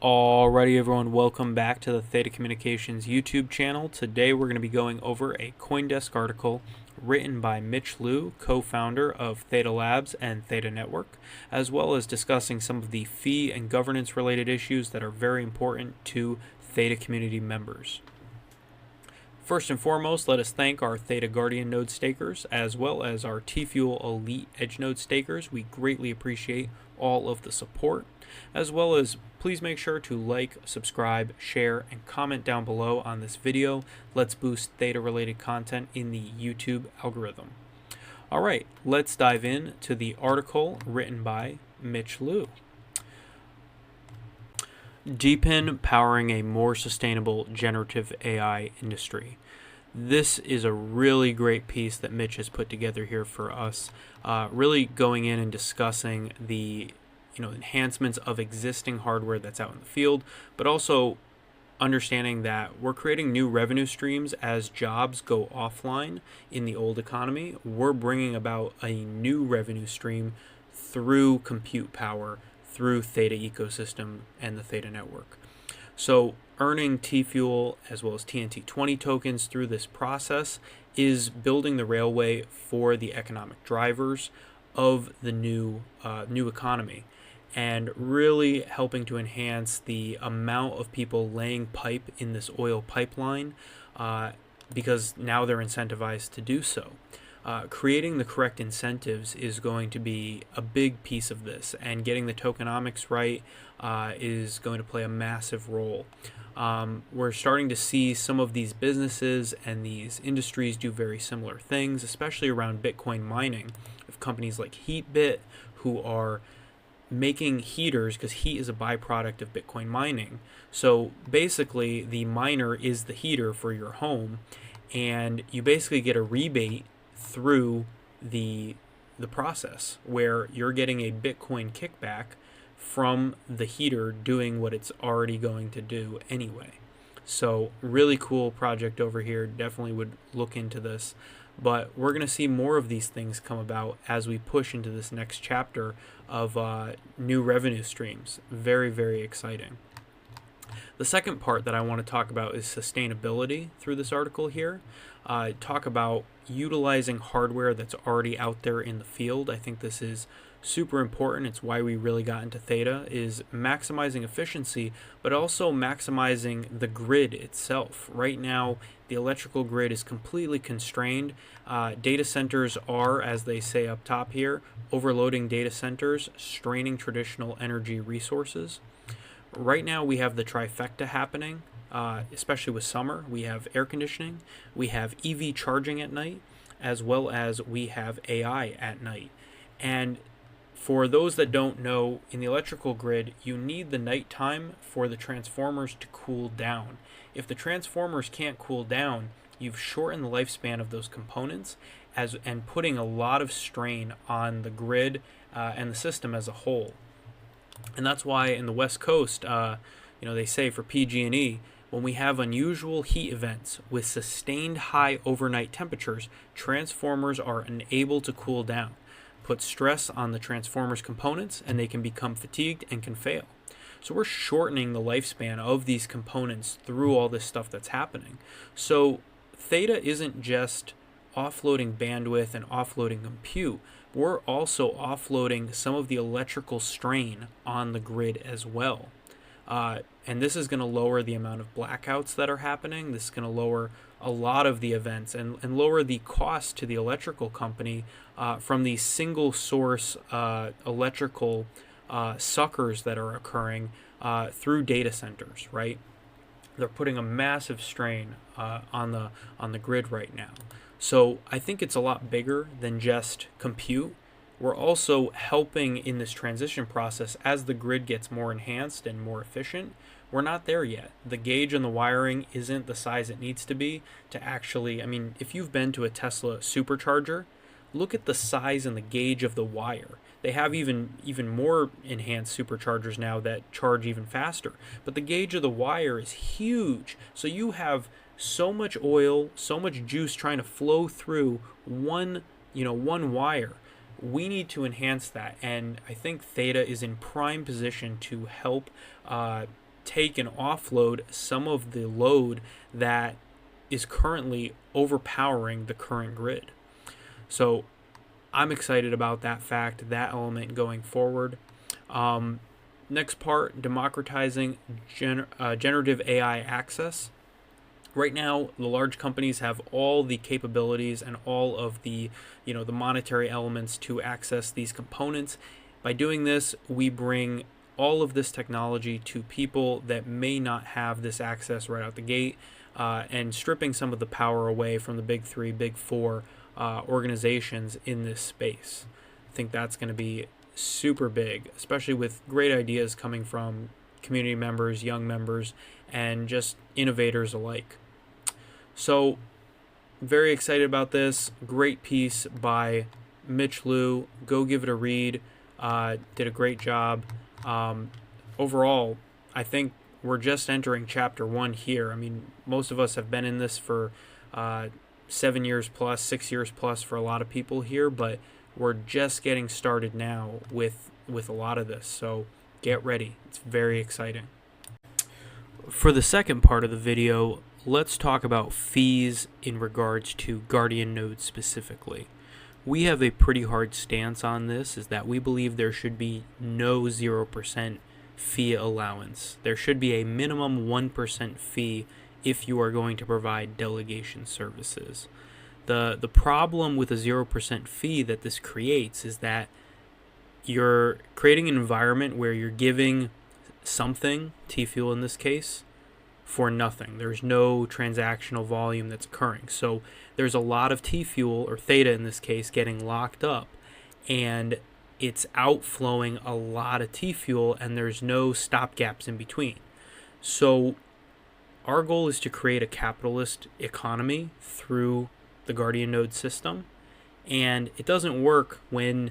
Alrighty everyone, welcome back to the Theta Communications YouTube channel. Today we're going to be going over a Coindesk article written by Mitch Liu, co-founder of Theta Labs and Theta Network, as well as discussing some of the fee and governance related issues that are very important to Theta community members. First and foremost, let us thank our Theta Guardian node stakers as well as our Tfuel Elite Edge node stakers. We greatly appreciate all of the support, as well as please make sure to like, subscribe, share, and comment down below on this video. Let's boost Theta related content in the YouTube algorithm. Alright, let's dive in to the article written by Mitch Liu. Deepen powering a more sustainable generative AI industry. This is a really great piece that Mitch has put together here for us, really going in and discussing the enhancements of existing hardware that's out in the field, but also understanding that we're creating new revenue streams as jobs go offline in the old economy. We're bringing about a new revenue stream through compute power, through Theta ecosystem and the Theta network. So earning Tfuel as well as TNT20 tokens through this process is building the railway for the economic drivers of the new economy, and really helping to enhance the amount of people laying pipe in this oil pipeline, because now they're incentivized to do so. Creating the correct incentives is going to be a big piece of this, and getting the tokenomics right is going to play a massive role. We're starting to see some of these businesses and these industries do very similar things, especially around Bitcoin mining. We have companies like HeatBit who are making heaters because heat is a byproduct of Bitcoin mining. So basically the miner is the heater for your home, and you basically get a rebate through the process where you're getting a Bitcoin kickback from the heater doing what it's already going to do anyway. So really cool project over here. Definitely would look into this, but we're going to see more of these things come about as we push into this next chapter of new revenue streams. Very, very exciting. The second part that I want to talk about is sustainability through this article here. Talk about utilizing hardware that's already out there in the field. I think this is super important. It's why we really got into Theta, is maximizing efficiency, but also maximizing the grid itself. Right now, the electrical grid is completely constrained. Data centers are, as they say up top here, overloading data centers, straining traditional energy resources. Right now, we have the trifecta happening, especially with summer. We have air conditioning, we have EV charging at night, as well as we have AI at night. And for those that don't know, in the electrical grid, you need the nighttime for the transformers to cool down. If the transformers can't cool down, you've shortened the lifespan of those components and putting a lot of strain on the grid and the system as a whole. And that's why in the West Coast, they say for PG&E, when we have unusual heat events with sustained high overnight temperatures, transformers are unable to cool down, put stress on the transformers components, and they can become fatigued and can fail. So we're shortening the lifespan of these components through all this stuff that's happening. So Theta isn't just offloading bandwidth and offloading compute. We're also offloading some of the electrical strain on the grid as well. And this is going to lower the amount of blackouts that are happening. This is going to lower a lot of the events and lower the cost to the electrical company from these single source electrical suckers that are occurring through data centers, right? They're putting a massive strain on the grid right now. So I think it's a lot bigger than just compute. We're also helping in this transition process as the grid gets more enhanced and more efficient. We're not there yet. The gauge and the wiring isn't the size it needs to be to actually, if you've been to a Tesla supercharger, look at the size and the gauge of the wire. They have even more enhanced superchargers now that charge even faster. But the gauge of the wire is huge. So you have so much oil, so much juice trying to flow through one wire. We need to enhance that, and I think Theta is in prime position to help take and offload some of the load that is currently overpowering the current grid. So I'm excited about that fact, that element going forward. Next part, democratizing generative AI access. Right now, the large companies have all the capabilities and all of the, the monetary elements to access these components. By doing this, we bring all of this technology to people that may not have this access right out the gate, and stripping some of the power away from the big three, big four organizations in this space. I think that's going to be super big, especially with great ideas coming from community members, young members, and just innovators alike. So, very excited about this. Great piece by Mitch Liu. Go give it a read. Did a great job. Overall, I think we're just entering chapter 1 here. I mean, most of us have been in this for 7 years plus, 6 years plus for a lot of people here, but we're just getting started now with a lot of this. So get ready. It's very exciting. For the second part of the video, let's talk about fees in regards to Guardian nodes specifically. We have a pretty hard stance on this, is that we believe there should be no 0% fee allowance. There should be a minimum 1% fee if you are going to provide delegation services. The problem with a 0% fee that this creates is that you're creating an environment where you're giving something, Tfuel in this case, for nothing. There's no transactional volume that's occurring. So there's a lot of Tfuel, or Theta in this case, getting locked up, and it's outflowing a lot of Tfuel, and there's no stopgaps in between. So our goal is to create a capitalist economy through the Guardian node system, and it doesn't work when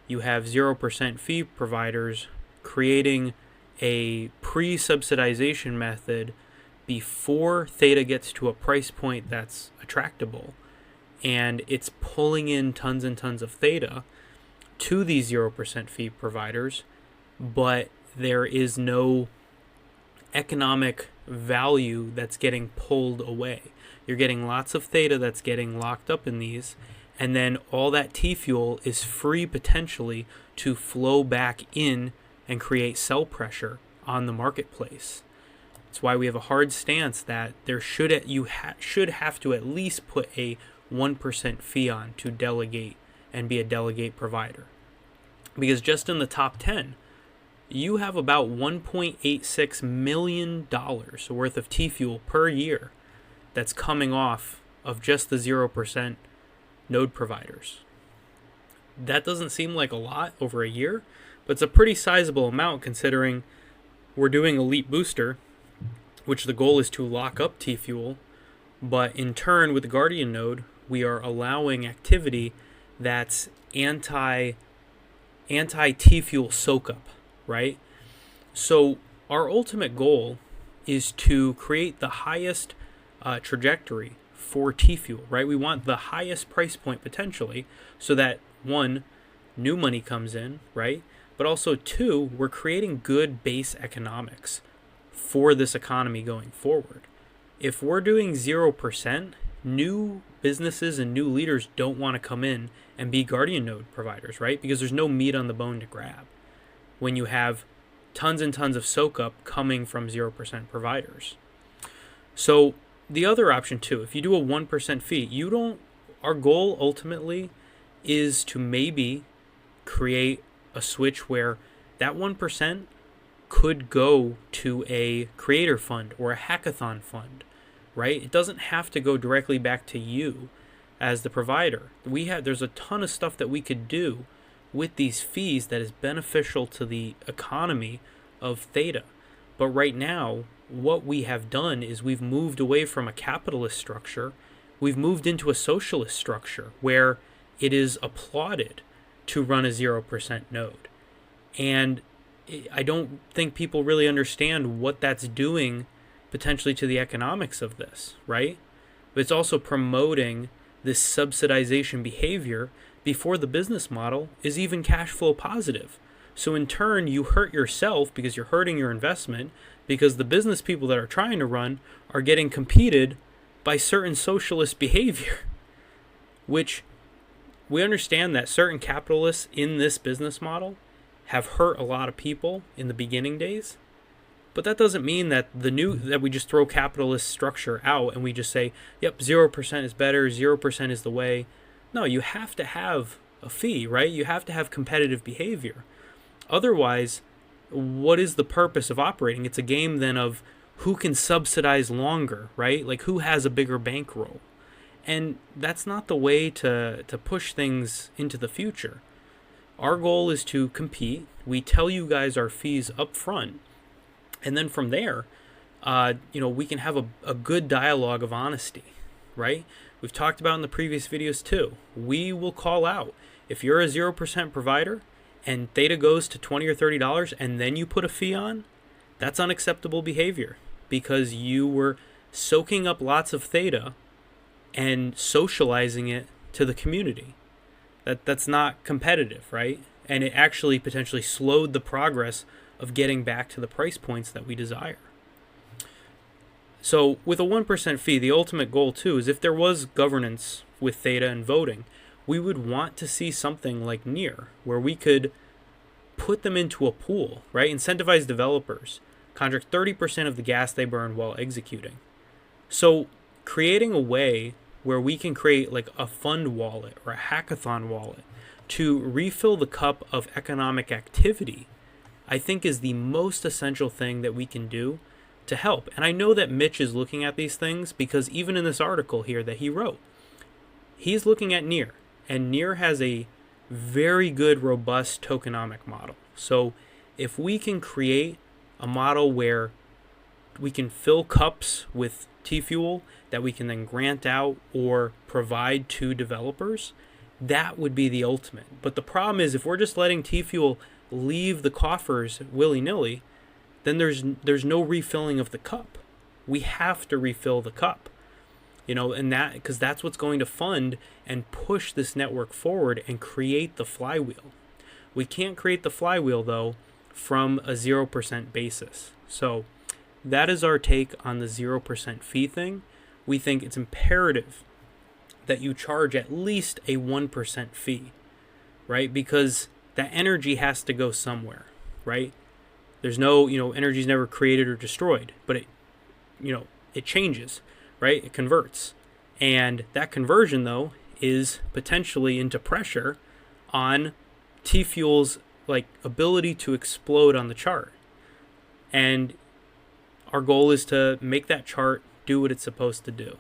you have 0% fee providers creating a pre-subsidization method before Theta gets to a price point that's attractable, and it's pulling in tons and tons of Theta to these 0% fee providers, but there is no economic value that's getting pulled away. You're getting lots of Theta that's getting locked up in these, and then all that Tfuel is free potentially to flow back in and create sell pressure on the marketplace. That's why we have a hard stance that there should have to at least put a 1% fee on to delegate and be a delegate provider. Because just in the top 10, you have about $1.86 million worth of Tfuel per year that's coming off of just the 0% node providers. That doesn't seem like a lot over a year, but it's a pretty sizable amount considering we're doing Elite Booster, which the goal is to lock up Tfuel, but in turn with the Guardian node, we are allowing activity that's anti-Tfuel soak up, right? So our ultimate goal is to create the highest trajectory for Tfuel, right? We want the highest price point potentially, so that one, new money comes in, right? But also two, we're creating good base economics for this economy going forward. If we're doing 0%, new businesses and new leaders don't want to come in and be Guardian node providers, right? Because there's no meat on the bone to grab when you have tons and tons of soak up coming from 0% providers. So the other option too, if you do a 1% fee, our goal ultimately is to maybe create a switch where that 1% could go to a creator fund or a hackathon fund, right? It doesn't have to go directly back to you as the provider. There's a ton of stuff that we could do with these fees that is beneficial to the economy of Theta. But right now, what we have done is we've moved away from a capitalist structure. We've moved into a socialist structure where it is applauded to run a 0% node. And I don't think people really understand what that's doing potentially to the economics of this, right? But it's also promoting this subsidization behavior before the business model is even cash flow positive. So in turn, you hurt yourself because you're hurting your investment, because the business people that are trying to run are getting competed by certain socialist behavior, which we understand that certain capitalists in this business model have hurt a lot of people in the beginning days. But that doesn't mean that that we just throw capitalist structure out and we just say, yep, 0% is better, 0% is the way. No, you have to have a fee, right? You have to have competitive behavior. Otherwise, what is the purpose of operating? It's a game then of who can subsidize longer, right? Like who has a bigger bankroll. And that's not the way to push things into the future. Our goal is to compete. We tell you guys our fees up front. And then from there, we can have a good dialogue of honesty, right? We've talked about in the previous videos too. We will call out. If you're a 0% provider and Theta goes to $20 or $30 and then you put a fee on, that's unacceptable behavior because you were soaking up lots of Theta and socializing it to the community. That's not competitive, right? And it actually potentially slowed the progress of getting back to the price points that we desire. So with a 1% fee, the ultimate goal too is if there was governance with Theta and voting, we would want to see something like Near, where we could put them into a pool, right? Incentivize developers, contract 30% of the gas they burn while executing. So creating a way where we can create like a fund wallet or a hackathon wallet to refill the cup of economic activity, I think is the most essential thing that we can do to help. And I know that Mitch is looking at these things because even in this article here that he wrote, he's looking at Near, and Near has a very good, robust tokenomic model. So if we can create a model where we can fill cups with Tfuel that we can then grant out or provide to developers, that would be the ultimate. But the problem is if we're just letting Tfuel leave the coffers willy-nilly, then there's no refilling of the cup. We have to refill the cup, and that because that's what's going to fund and push this network forward and create the flywheel. We can't create the flywheel though from a 0% basis. So that is our take on the 0% fee thing. We think it's imperative that you charge at least a 1% fee, right? Because that energy has to go somewhere, right? There's no, energy is never created or destroyed, but it changes, right? It converts. And that conversion, though, is potentially into pressure on Tfuel's ability to explode on the chart. And our goal is to make that chart do what it's supposed to do.